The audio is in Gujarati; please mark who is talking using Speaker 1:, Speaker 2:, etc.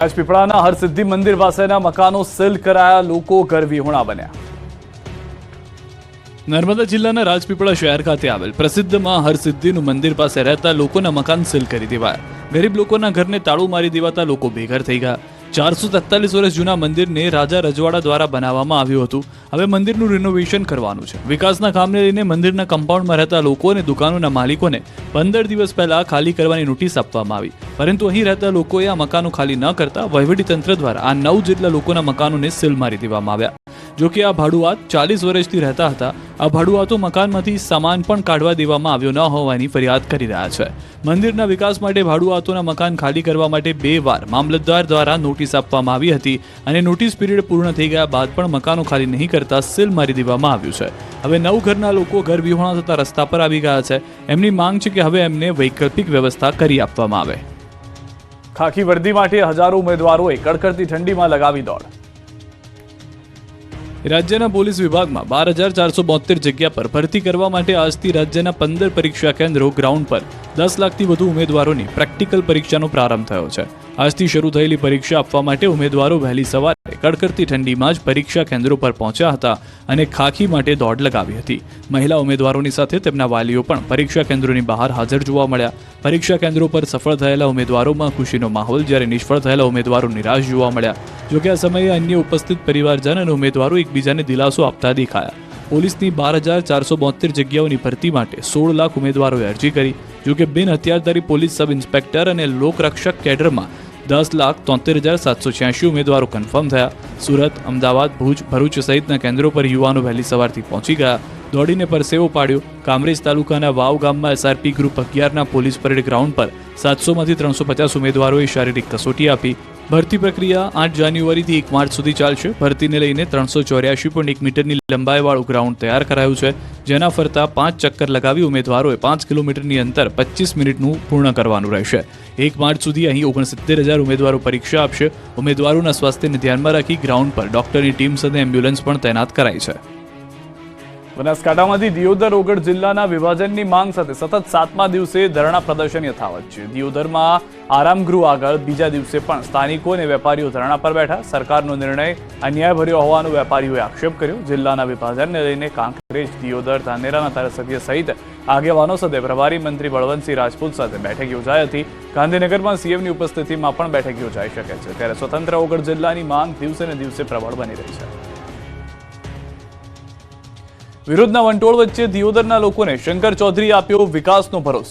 Speaker 1: રાજપીપળાના હરસિદ્ધિ મંદિર પાસેના મકાનો સીલ કરાયા, લોકો ઘરવિહોણા બન્યા। નર્મદા જિલ્લાના રાજપીપળા શહેર ખાતે આવેલ પ્રસિદ્ધ માં હરસિદ્ધિનું મંદિર પાસે રહેતા લોકોના મકાન સીલ કરી દેવાયા। ગરીબ લોકોના ઘરને તાળું મારી દેવાતા લોકો બેઘર થઈ ગયા। 443 વર્ષ જૂના મંદિરને રાજા રજવાડા દ્વારા બનાવવામાં આવ્યું હતું। હવે મંદિરનું રિનોવેશન કરવાનું છે। વિકાસના કામને લઈને મંદિરના કમ્પાઉન્ડમાં રહેતા લોકો અને દુકાનોના માલિકોને 15 દિવસ પહેલા ખાલી કરવાની નોટિસ આપવામાં આવી, પરંતુ અહીં રહેતા લોકોએ આ મકાનો ખાલી ન કરતા વહીવટીતંત્ર દ્વારા આ 9 જેટલા લોકોના મકાનોને સીલ મારી દેવામાં આવ્યા। જો કે આ ભાડુઆત 40 વર્ષથી રહેતા હતા। આ ભાડુઆતો મકાનમાંથી સામાન પણ કાઢવા દેવામાં આવ્યો ન હોવાની ફરિયાદ કરી રહ્યા છે। મંદિરના વિકાસ માટે ભાડુઆતોના મકાન ખાલી કરવા માટે 2 વાર મામલતદાર દ્વારા નોટિસ આપવામાં આવી હતી અને નોટિસ પીરિયડ પૂર્ણ થઈ ગયા બાદ પણ મકાનો ખાલી નહીં કરતા સીલ મારી દેવામાં આવ્યું છે। હવે 9 ઘરના લોકો ઘરવિહોણા થતા રસ્તા પર આવી ગયા છે। એમની માંગ છે કે હવે એમને વૈકલ્પિક વ્યવસ્થા કરી આપવામાં આવે। ખાખી વર્દી માટે હજારો ઉમેદવારોએ કડકડતી ઠંડીમાં લગાવી દોડ। રાજ્યના પોલીસ વિભાગમાં 12,472 જગ્યા પર ભરતી કરવા માટે આજથી રાજ્યના 15 પરીક્ષા કેન્દ્રો ગ્રાઉન્ડ પર 10 લાખથી વધુ ઉમેદવારોની પ્રેક્ટિકલ પરીક્ષાનો પ્રારંભ થયો છે। આજથી શરૂ થયેલી પરીક્ષા આપવા માટે ઉમેદવારો વહેલી સવારે કડકડતી ઠંડીમાં જ પરીક્ષા કેન્દ્રો પર પહોંચ્યા હતા અને ખાખી માટે દોડ લગાવી હતી। મહિલા ઉમેદવારોની સાથે તેમના વાલીઓ પણ પરીક્ષા કેન્દ્રોની બહાર હાજર જોવા મળ્યા। પરીક્ષા કેન્દ્રો પર સફળ થયેલા ઉમેદવારોમાં ખુશીનો માહોલ, જ્યારે નિષ્ફળ થયેલા ઉમેદવારો નિરાશ જોવા મળ્યા। જોકે આ સમયે અન્ય ઉપસ્થિત પરિવારજન અને ઉમેદવારો એકબીજાને દિલાસો આપતા દેખાયા। પોલીસની 12,472 જગ્યાઓની ભરતી માટે 16 લાખ ઉમેદવારોએ અરજી કરી। જોકે બિન હથિયારધારી પોલીસ સબ ઇન્સ્પેક્ટર અને લોકરક્ષક કેડરમાં 10,73,786 ઉમેદવારો કન્ફર્મ થયા। સુરત, અમદાવાદ, ભુજ, ભરૂચ સહિતના કેન્દ્રો પર યુવાનો વહેલી સવારથી પહોંચી ગયા। દોડીને પરસેવો પાડ્યો। કામરેજ તાલુકાના વાવ ગામમાં SRP ગ્રુપ 11ના પોલીસ પરેડ ગ્રાઉન્ડ પર 700માંથી 350 ઉમેદવારોએ શારીરિક કસોટી આપી। ભરતી પ્રક્રિયા 8 જાન્યુઆરીથી 1 માર્ચ સુધી ચાલશે। ભરતીને લઈને 384.1 મીટરની લંબાઈવાળું ગ્રાઉન્ડ તૈયાર કરાયું છે, જેના ફરતા 5 ચક્કર લગાવી ઉમેદવારોએ 5 કિલોમીટરની અંતર 25 મિનિટનું પૂર્ણ કરવાનું રહેશે। 1 માર્ચ સુધી અહીં 69,000 ઉમેદવારો પરીક્ષા આપશે। ઉમેદવારોના સ્વાસ્થ્યને ધ્યાનમાં રાખી ગ્રાઉન્ડ પર ડોક્ટરની ટીમ સાથે એમ્બ્યુલન્સ પણ તૈનાત કરાઈ છે। બનાસકાંઠામાંથી દિયોદર ઓગળ જિલ્લાના વિભાજનની માંગ સાથે સતત 7મા દિવસે ધરણા પ્રદર્શન યથાવત છે। દિયોદરમાં આરામગૃહ આગળ બીજા દિવસે પણ સ્થાનિકો અને વેપારીઓ ધરણા પર બેઠા। સરકારનો નિર્ણય અન્યાયભર્યો હોવાનો વેપારીઓએ આક્ષેપ કર્યો। જિલ્લાના વિભાજનને લઈને કાંકરેજ, દિયોદર, ધાનેરાના ધારાસભ્ય સહિત આગેવાનો સાથે પ્રભારી મંત્રી બળવંતસિંહ રાજપૂત સાથે બેઠક યોજાઈ હતી। ગાંધીનગરમાં CMની ઉપસ્થિતિમાં પણ બેઠક યોજાઈ શકે છે। ત્યારે સ્વતંત્ર ઓગળ જિલ્લાની માંગ દિવસે ને દિવસે પ્રબળ બની રહી છે। વિરોધના વંટોળ વચ્ચે દિયોદરના લોકોને શંકર ચૌધરીએ આપ્યો વિકાસનો ભરોસો।